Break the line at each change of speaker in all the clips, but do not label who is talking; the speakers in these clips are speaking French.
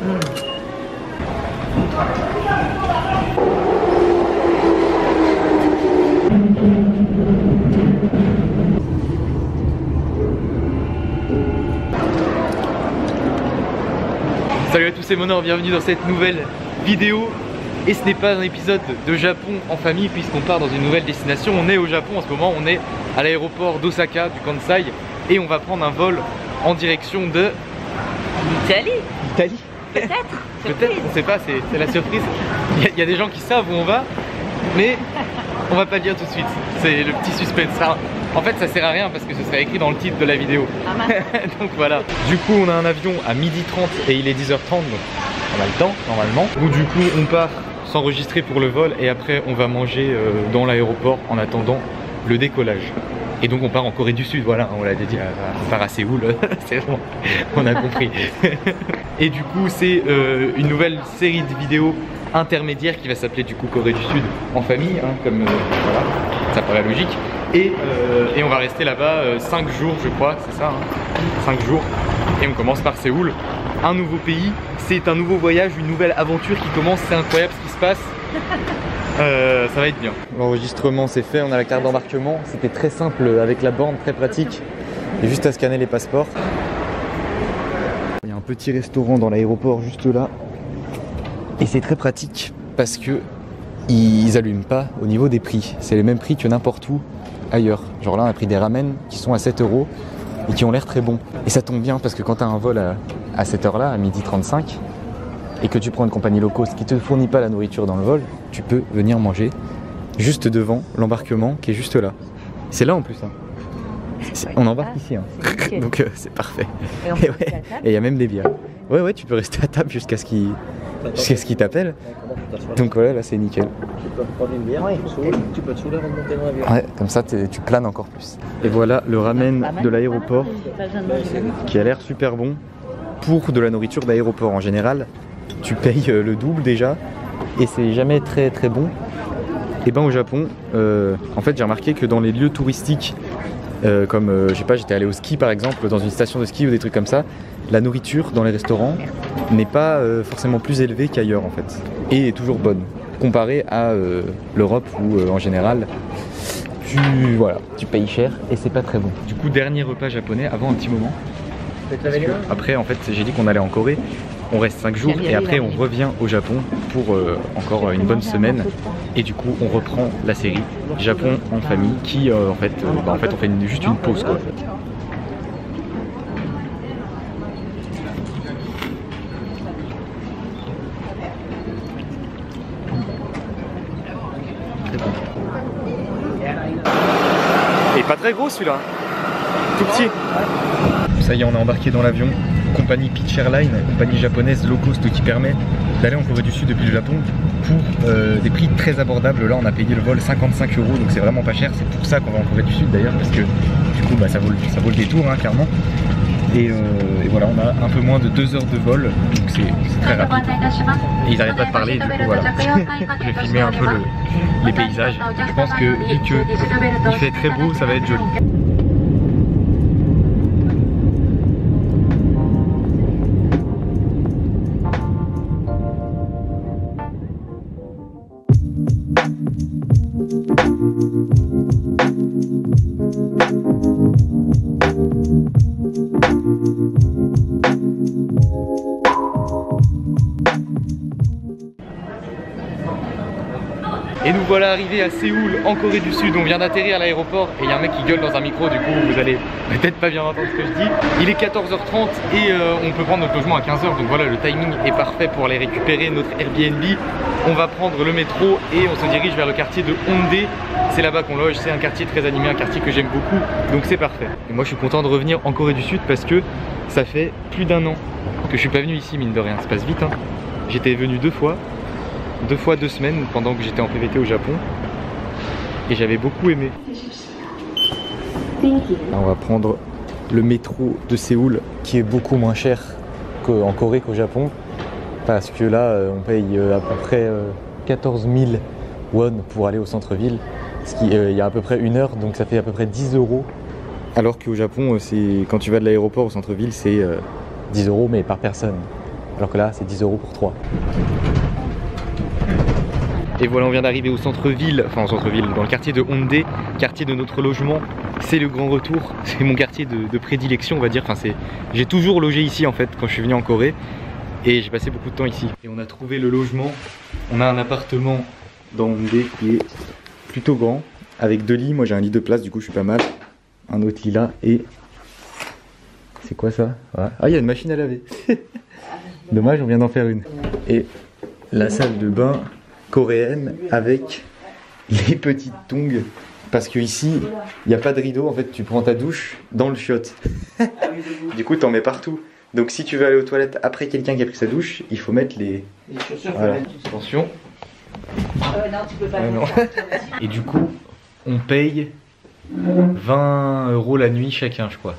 Salut à tous, c'est Monor, bienvenue dans cette nouvelle vidéo. Et ce n'est pas un épisode de Japon en famille puisqu'on part dans une nouvelle destination. On est au Japon en ce moment, on est à l'aéroport d'Osaka du Kansai et on va prendre un vol en direction de...
l'Italie.
Italie.
Peut-être.
Peut-être, on sait pas, c'est la surprise. Il y a des gens qui savent où on va, mais on va pas le dire tout de suite. C'est le petit suspense. En fait, ça sert à rien parce que ce serait écrit dans le titre de la vidéo.
Ah,
donc voilà. Du coup, on a un avion à 12h30 et il est 10h30, donc on a le temps normalement. Donc du coup, on part s'enregistrer pour le vol et après on va manger dans l'aéroport en attendant le décollage. Et donc on part en Corée du Sud, voilà, on l'a dit, on part à Séoul, c'est bon, on a compris. Et du coup c'est une nouvelle série de vidéos intermédiaires qui va s'appeler du coup Corée du Sud en famille, hein, comme voilà, ça paraît logique. Et on va rester là-bas 5 jours je crois, c'est ça, hein, 5 jours. Et on commence par Séoul, un nouveau pays, c'est un nouveau voyage, une nouvelle aventure qui commence, c'est incroyable ce qui se passe. Ça va être bien. L'enregistrement c'est fait, on a la carte d'embarquement, c'était très simple avec la borne, très pratique. Il y a juste à scanner les passeports. Il y a un petit restaurant dans l'aéroport juste là. Et c'est très pratique parce que ils allument pas au niveau des prix. C'est le même prix que n'importe où ailleurs. Genre là on a pris des ramen qui sont à 7 € et qui ont l'air très bons. Et ça tombe bien parce que quand tu as un vol à cette heure là, à 12h35, et que tu prends une compagnie low cost qui te fournit pas la nourriture dans le vol, tu peux venir manger juste devant l'embarquement qui est juste là. C'est là en plus. Hein. On embarque ici. Hein. Donc c'est parfait. Et il y a même des bières. Ouais, tu peux rester à table jusqu'à ce qu'il t'appelle. Donc voilà, là c'est nickel.
Tu peux prendre une bière, tu peux te saouler avant de monter dans l'avion.
Ouais, comme ça tu planes encore plus. Et voilà le ramen de l'aéroport qui a l'air super bon. Pour de la nourriture d'aéroport en général, tu payes le double déjà et c'est jamais très très bon. Et ben au Japon, en fait j'ai remarqué que dans les lieux touristiques comme je sais pas, j'étais allé au ski par exemple, dans une station de ski ou des trucs comme ça, la nourriture dans les restaurants n'est pas forcément plus élevée qu'ailleurs en fait et est toujours bonne comparée à l'Europe où en général tu payes cher et c'est pas très bon. Du coup dernier repas japonais avant un petit moment. Après en fait j'ai dit qu'on allait en Corée, on reste 5 jours et après on revient au Japon pour encore une bonne semaine et du coup on reprend la série Japon en famille qui en fait on fait juste une pause quoi. Et pas très gros celui-là, tout petit. Ça y est, on est embarqué dans l'avion, compagnie Peach Airlines, compagnie japonaise low cost qui permet d'aller en Corée du Sud depuis le Japon pour des prix très abordables. Là on a payé le vol 55 €, donc c'est vraiment pas cher, c'est pour ça qu'on va en Corée du Sud d'ailleurs, parce que du coup ça vaut le détour hein, clairement. Et voilà, on a un peu moins de 2 heures de vol, donc c'est très rapide. Et ils n'arrêtent pas de parler, du coup voilà. Je vais filmer un peu les paysages. Je pense que vu qu'il fait très beau, ça va être joli. Et nous voilà arrivés à Séoul en Corée du Sud. On vient d'atterrir à l'aéroport et il y a un mec qui gueule dans un micro, du coup vous allez peut-être pas bien entendre ce que je dis. Il est 14h30 et on peut prendre notre logement à 15h, donc voilà, le timing est parfait pour aller récupérer notre Airbnb. On va prendre le métro et on se dirige vers le quartier de Hongdae. C'est là-bas qu'on loge, c'est un quartier très animé, un quartier que j'aime beaucoup, donc c'est parfait. Et moi je suis content de revenir en Corée du Sud parce que ça fait plus d'1 an que je suis pas venu ici, mine de rien, ça passe vite hein. J'étais venu 2 fois 2 semaines pendant que j'étais en PVT au Japon et j'avais beaucoup aimé. Là, on va prendre le métro de Séoul qui est beaucoup moins cher qu'en Corée qu'au Japon parce que là on paye à peu près 14 000 won pour aller au centre-ville, il y a à peu près 1 heure, donc ça fait à peu près 10 €, alors qu'au Japon quand tu vas de l'aéroport au centre-ville c'est 10 € mais par personne. alors que là c'est 10 € pour 3. Et voilà, on vient d'arriver au centre-ville, enfin au centre-ville, dans le quartier de Hondé, quartier de notre logement. C'est le grand retour, c'est mon quartier de prédilection on va dire. Enfin, j'ai toujours logé ici en fait quand je suis venu en Corée et j'ai passé beaucoup de temps ici. Et on a trouvé le logement, on a un appartement dans Hondé qui est plutôt grand, avec 2 lits, moi j'ai un lit de place du coup je suis pas mal. Un autre lit là et... C'est quoi ça? Ouais. Ah, il y a une machine à laver. Dommage, on vient d'en faire une. Et la salle de bain coréenne avec les petites tongs. Parce que ici, il n'y a pas de rideau. En fait, tu prends ta douche dans le chiotte. Du coup, t'en mets partout. Donc si tu veux aller aux toilettes après quelqu'un qui a pris sa douche, il faut mettre les chaussures. Voilà. Attention.
Non, tu peux pas.
Non. Et du coup, on paye 20 € la nuit chacun, je crois.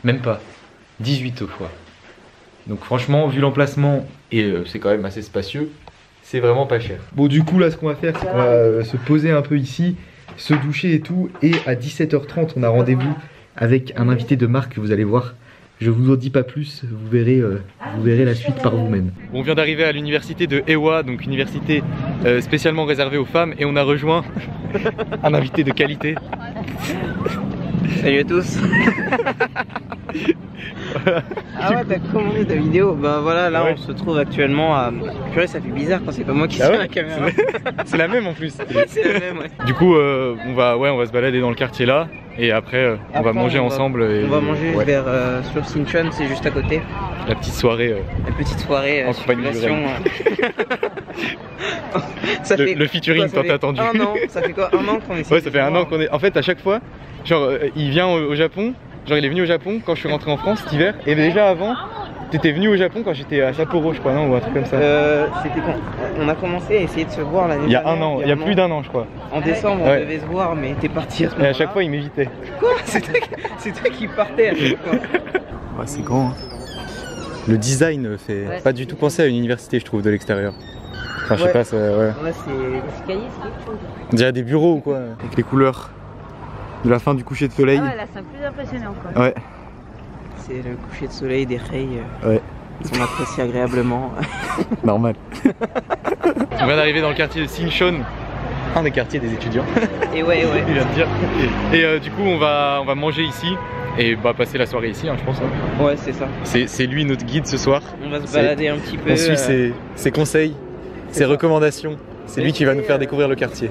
Même pas. 18 fois. Donc franchement, vu l'emplacement, et c'est quand même assez spacieux, c'est vraiment pas cher. Bon, du coup, là, ce qu'on va faire, c'est qu'on va se poser un peu ici, se doucher et tout. Et à 17h30, on a rendez-vous avec un invité de marque que vous allez voir. Je vous en dis pas plus, vous verrez la suite par vous-même. On vient d'arriver à l'université de Ewha, donc université spécialement réservée aux femmes, et on a rejoint un invité de qualité.
Salut à tous. Ah ouais, t'as commandé ta vidéo. Ben voilà, là ouais. On se trouve actuellement à... Purée, ça fait bizarre quand c'est pas moi qui suis à la caméra.
C'est la même en plus.
C'est la même, ouais.
Du coup, on va se balader dans le quartier là. Et après, on va manger ensemble.
On va manger vers sur Sinchon, c'est juste à côté.
La petite soirée.
La petite soirée
en compagnie du le featuring tant attendu.
Un an, ça fait quoi? Un an qu'on est.
Ouais, ça fait un an qu'on est. En fait, à chaque fois, genre, il vient au Japon. Genre, il est venu au Japon quand je suis rentré en France cet hiver. Et déjà avant, t'étais venu au Japon quand j'étais à Sapporo, je crois, non? Ou un truc comme ça.
C'était quand on a commencé à essayer de se voir l'année dernière.
Il y a un an, il y a plus d'un an, je crois.
En décembre, on devait se voir, mais t'es parti à ce moment-là.
Et à chaque fois, il m'évitait.
Quoi? C'est toi qui partais à chaque fois.
Ouais, c'est grand. Hein. Le design fait pas du tout penser à une université, je trouve, de l'extérieur. Enfin, je sais pas, ça. Ouais,
c'est cahier, c'est quelque chose.
On dirait des bureaux ou quoi, avec les couleurs de la fin du coucher de soleil.
Ah ouais, là, c'est plus impressionnant, quoi.
Ouais.
C'est le coucher de soleil des rails.
Ouais.
On apprécie agréablement.
Normal. On vient d'arriver dans le quartier de Sinchon, un des quartiers des étudiants.
Et ouais.
Il vient de dire. Et du coup, on va manger ici et passer la soirée ici, hein, je pense. Hein.
Ouais, c'est ça.
C'est lui notre guide ce soir.
On va se balader un petit peu.
On suit ses conseils, ses recommandations. C'est lui qui va nous faire découvrir le quartier.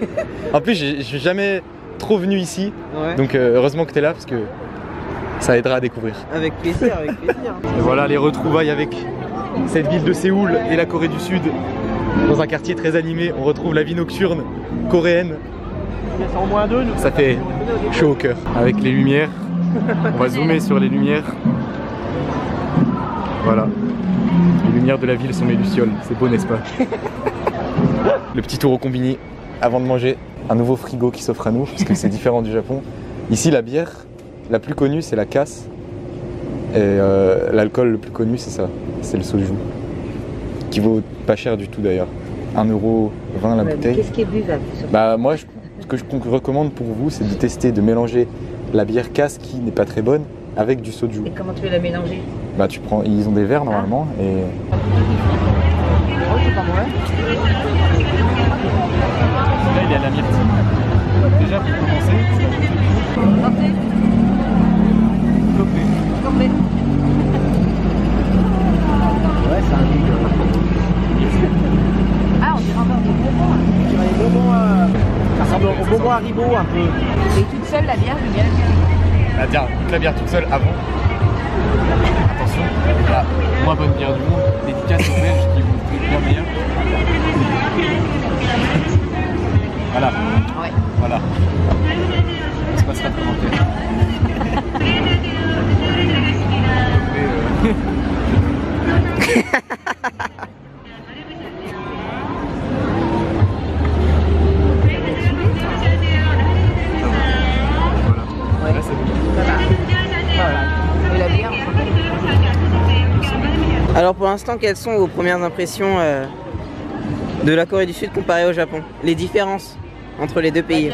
En plus, je suis jamais trop venu ici, donc heureusement que tu es là parce que ça aidera à découvrir.
Avec plaisir, avec plaisir.
Et voilà les retrouvailles avec cette ville de Séoul et la Corée du Sud. Dans un quartier très animé, on retrouve la vie nocturne coréenne. Ça fait chaud au cœur. Avec les lumières, on va zoomer sur les lumières. Voilà. Les lumières de la ville sont mes lucioles, c'est beau n'est-ce pas? Le petit tour au combini avant de manger. Un nouveau frigo qui s'offre à nous, parce que c'est différent du Japon. Ici, la bière la plus connue, c'est la casse. Et l'alcool le plus connu, c'est ça, c'est le soju. Qui vaut pas cher du tout d'ailleurs. 1,20 € la bouteille.
Qu'est-ce qui est buvable?
Bah moi, ce que je recommande pour vous, c'est de tester, de mélanger la bière casse qui n'est pas très bonne avec du soju.
Et comment tu veux la mélanger?
Bah tu prends, ils ont des verres normalement et...
Oh, c'est pas mauvais.
Là, il y a la myrtille. Déjà, pour commencer,
Complet.
Ouais, c'est un délire.
Ah, on dirait encore des bonbons.
On dirait des bonbons, ça ressemble aux bonbons Haribo un peu.
Et toute seule, la bière, je viens.
la bière toute seule avant. Attention, la moins bonne bière du monde, dédicace aux Belges qui vont bien meilleur. Voilà.
Ouais.
Voilà. On se passera de commentaire.
Ouais.
Là, c'est bon.
Voilà. Et la bière,
Alors pour l'instant, quelles sont vos premières impressions de la Corée du Sud comparée au Japon? Les différences entre les deux pays?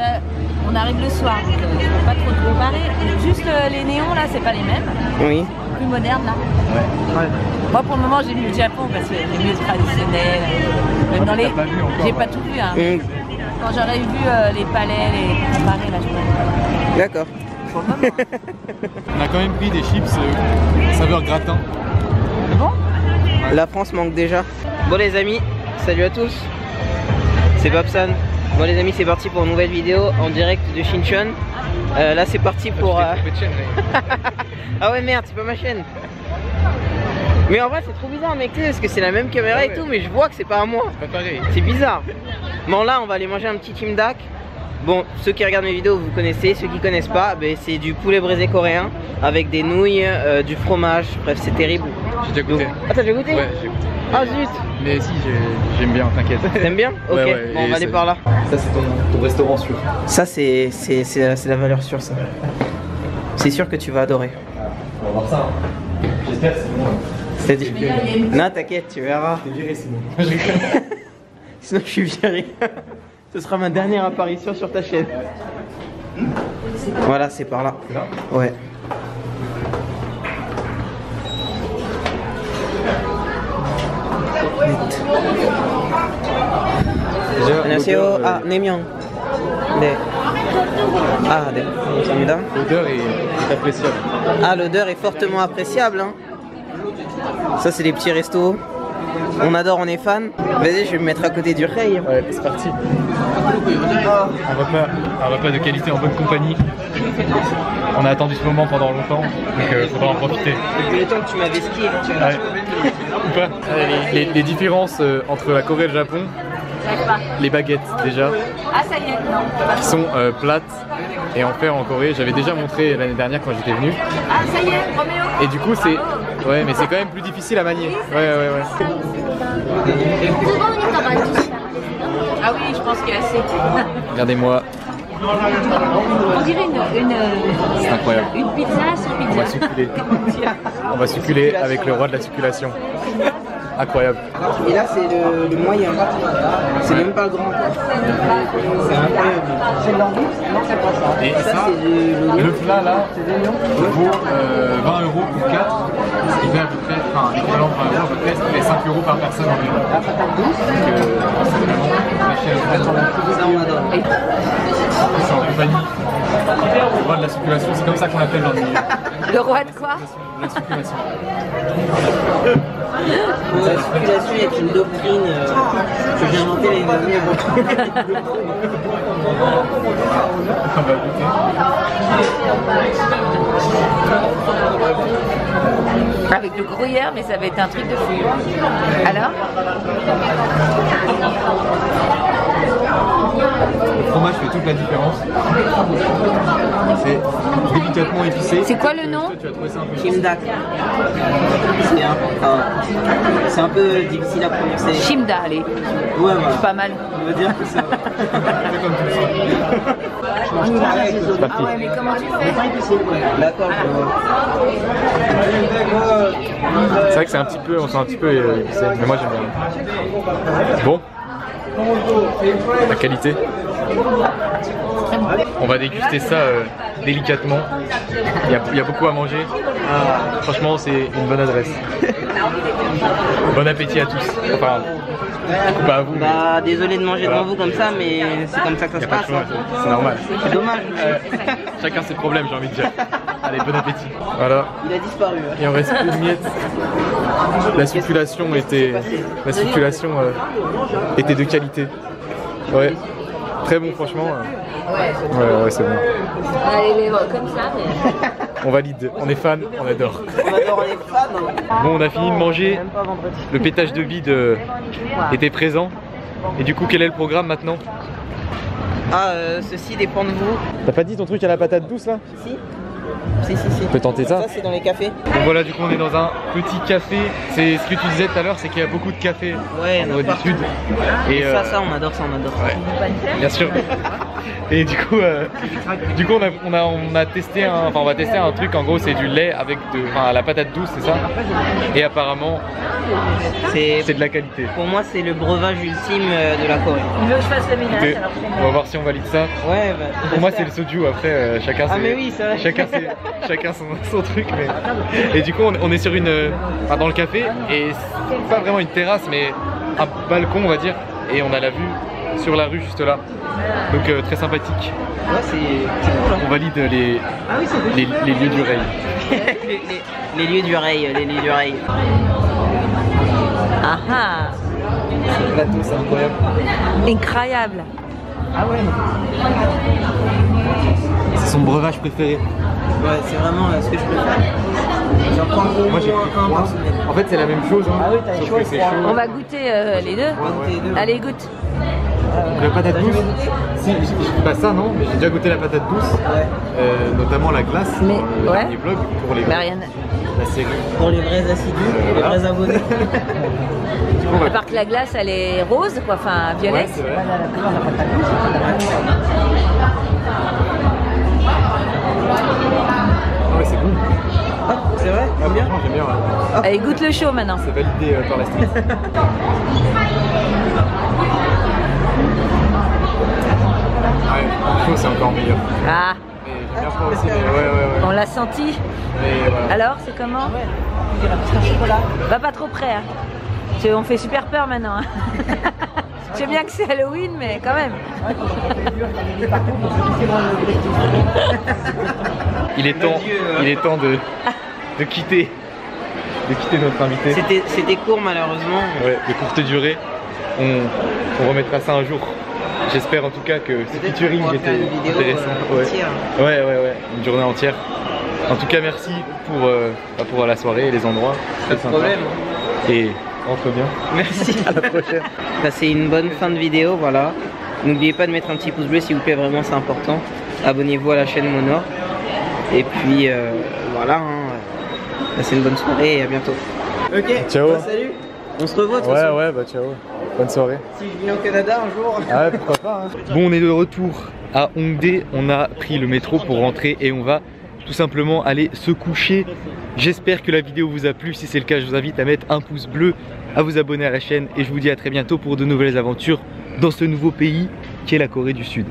on arrive le soir, donc je peux pas trop comparer. Juste les néons là, c'est pas les mêmes.
Oui.
Que plus moderne là.
Ouais.
Moi pour le moment j'ai vu le Japon parce que c'est mieux traditionnel. Même dans les. J'ai pas tout vu. Hein. Quand j'aurais vu les palais, les comparés là, je pourrais.
D'accord.
Pour le moment.
On a quand même pris des chips saveur gratin.
Bon.
La France manque déjà. Bon les amis, salut à tous. C'est Babsan. Bon les amis, c'est parti pour une nouvelle vidéo en direct de Shinchon. Là c'est parti pour... Ah ouais merde, c'est pas ma chaîne. Mais en vrai c'est trop bizarre mec, parce que c'est la même caméra et tout, mais je vois que c'est pas à moi.
C'est pas pareil.
C'est bizarre. Bon là on va aller manger un petit kimdak. Bon, ceux qui regardent mes vidéos vous connaissez, ceux qui connaissent pas, ben, c'est du poulet braisé coréen avec des nouilles, du fromage, bref c'est terrible.
J'ai déjà goûté.
Ah t'as déjà goûté?
Ouais, j'ai goûté.
Ah zut.
Mais si, j'aime bien, t'inquiète.
T'aimes bien? Ok,
ouais,
bon on va aller par là.
Ça c'est ton restaurant sûr.
Ça c'est la valeur sûre ça. C'est sûr que tu vas adorer.
On va voir ça. Hein. J'espère sinon.
C'est-à-dire... Non t'inquiète, tu verras.
T'es viré sinon.
Sinon je suis viré. Ce sera ma dernière apparition sur ta chaîne. Voilà, c'est par là.
C'est là?
Ouais. 안녕하세요. 아, 4명. 네. Ah, 네. 감사합니다.
L'odeur est appréciable.
Ah, l'odeur est fortement appréciable. Hein. Ça, c'est les petits restos. On adore, on est fan. Vas-y, je vais me mettre à côté du Rey.
Ouais, c'est parti. Un repas de qualité en bonne compagnie. On a attendu ce moment pendant longtemps, donc faudra en profiter.
Depuis le temps que tu m'avais skié.
Ouais. Ou pas. Les différences entre la Corée et le Japon, les baguettes déjà,
Ah ça y est, non.
qui sont plates. Et en fait en Corée, j'avais déjà montré l'année dernière quand j'étais venu.
Ah ça y est, Roméo.
Et du coup c'est... Ouais mais c'est quand même plus difficile à manier. Ouais.
Ah oui, je pense qu'il y a assez.
Regardez-moi,
On dirait
c'est incroyable.
une pizza sans pizza.
On va succuler. On va succuler avec le roi de la succulation. Incroyable.
Et là, c'est le moyen. C'est même pas le grand. C'est incroyable. C'est de l'anguille? Non, c'est pas ça.
Et ça,
c'est
le plat là vaut 20 € pour 4. Ce qui fait à peu près, enfin l'équivalent de 20 € à peu près, ce qui fait 5 € par personne environ.
la patate douce.
Donc c'est vraiment la chaîne.
Ça, on adore.
C'est en compagnie. Le roi de la circulation, c'est comme ça qu'on l'appelle dans le milieu.
Le roi de quoi?
La circulation.
La circulation est une doctrine que j'ai inventée l'année dernière.
On va goûter.
Avec le gruyère, mais ça va être un truc de fou. Alors?
Le fromage fait toute la différence. C'est délicatement épicé.
C'est quoi le nom?
Tu as trouvé ça un peu
Kimdak. C'est un peu difficile à prononcer.
Shimda, allez.
Ouais, voilà.
C'est pas mal.
On va dire que ça va.
C'est comme tu le sens.
Ah ouais, mais comment tu fais?
D'accord, je vois.
C'est vrai que c'est un petit peu, on sent un petit peu épicé, mais moi j'aime bien. Bon. La qualité. On va déguster ça délicatement. Il y a beaucoup à manger. Franchement, c'est une bonne adresse. Bon appétit à tous. Enfin, pas à vous. Mais...
Bah, désolé de manger devant vous comme ça, mais c'est comme ça que ça se passe.
C'est normal.
C'est dommage.
Chacun ses problèmes, j'ai envie de dire. Allez, bon appétit. Voilà.
Il a disparu.
Il en reste plus de miettes. La circulation était de qualité. Ouais. Très bon, franchement. Ouais, c'est bon.
On a les lèvres comme ça, mais...
On valide, on est fan, on adore.
On adore, on est fan.
Bon, on a fini de manger. Le pétage de bide était présent. Et du coup, quel est le programme maintenant?
Ah, ceci dépend de vous.
T'as pas dit ton truc à la patate douce là?
Si. Si.
On peut tenter ça.
Ça, c'est dans les cafés.
Donc voilà, du coup, on est dans un petit café. C'est ce que tu disais tout à l'heure, c'est qu'il y a beaucoup de cafés en Corée du Sud. Et
ça, on adore ça, on adore ça.
Ouais, bien sûr. Et du coup, on a testé on va tester un truc. En gros, c'est du lait avec la patate douce, c'est ça. Et apparemment, c'est de la qualité.
Pour moi, c'est le breuvage ultime de la Corée.
Il veut que je fasse le ménage,
Écoutez,
alors
on va voir si on valide ça.
Ouais,
Pour moi, c'est le soju. Après, chacun
mais oui, c'est vrai.
chacun c'est chacun son truc. Mais... Et du coup, on est sur une, enfin, dans le café, et c'est pas vraiment une terrasse, mais un balcon, on va dire, et on a la vue sur la rue juste là. Donc très sympathique.
Ouais, c'est cool. Hein.
On valide les lieux du rail.
les lieux du rail, les lieux du rail.
Ah ah.
Le plateau, c'est incroyable.
Incroyable.
Ah ouais.
C'est son breuvage préféré.
Ouais, c'est vraiment ce que je préfère. J'en prends au moins un par semaine.
En fait, c'est la même chose. Hein.
Ah oui, t'as chaud,
c'est chaud.
On va goûter les deux.
Ouais.
Allez, goûte.
La patate douce. Si, pas ça, non, mais j'ai déjà goûté la patate douce.
Ouais.
Notamment la glace.
Mais
dans
ouais.
les vlogs pour les
Bah, rien.
la série.
Pour les vrais assidus, les
Voilà.
vrais abonnés.
Du coup, on va...
À part que la glace, elle est rose, quoi, enfin
Ouais,
violette.
c'est vrai. Ah ouais, c'est bon.
Ah, c'est vrai,
Ah,
c'est bien.
franchement, j'aime bien. Ouais.
Allez, goûte le chaud maintenant.
C'est validé par la street. Ouais, le chaud c'est encore meilleur.
Ah,
Mais j'aime bien froid aussi, mais ouais.
on l'a senti.
Mais voilà.
Alors, c'est comment? Va pas trop près. Hein. On fait super peur maintenant. Hein. Je sais bien que c'est Halloween, mais quand même.
Il est temps de quitter notre invité.
C'était court malheureusement.
Ouais, de courte durée. On remettra ça un jour. J'espère en tout cas que ce
Peut-être
featuring
qu'on va faire
était
une vidéo,
intéressant.
entière.
Ouais, une journée entière. En tout cas, merci pour la soirée et les endroits.
Pas de problème.
Et rentre bien.
Merci.
À la prochaine.
Passez une bonne fin de vidéo, voilà. N'oubliez pas de mettre un petit pouce bleu s'il vous plaît, vraiment c'est important. Abonnez-vous à la chaîne Monor. Et puis voilà, hein. Passez une bonne soirée et à bientôt. Ok,
Ciao.
bah, salut. On se revoit de toute façon.
Ouais, bah ciao. Bonne soirée.
Si je viens au Canada un jour.
Ah ouais, pourquoi pas. Hein. Bon, on est de retour à Hongdae. On a pris le métro pour rentrer et on va tout simplement aller se coucher. J'espère que la vidéo vous a plu. Si c'est le cas, je vous invite à mettre un pouce bleu, à vous abonner à la chaîne et je vous dis à très bientôt pour de nouvelles aventures dans ce nouveau pays qui est la Corée du Sud.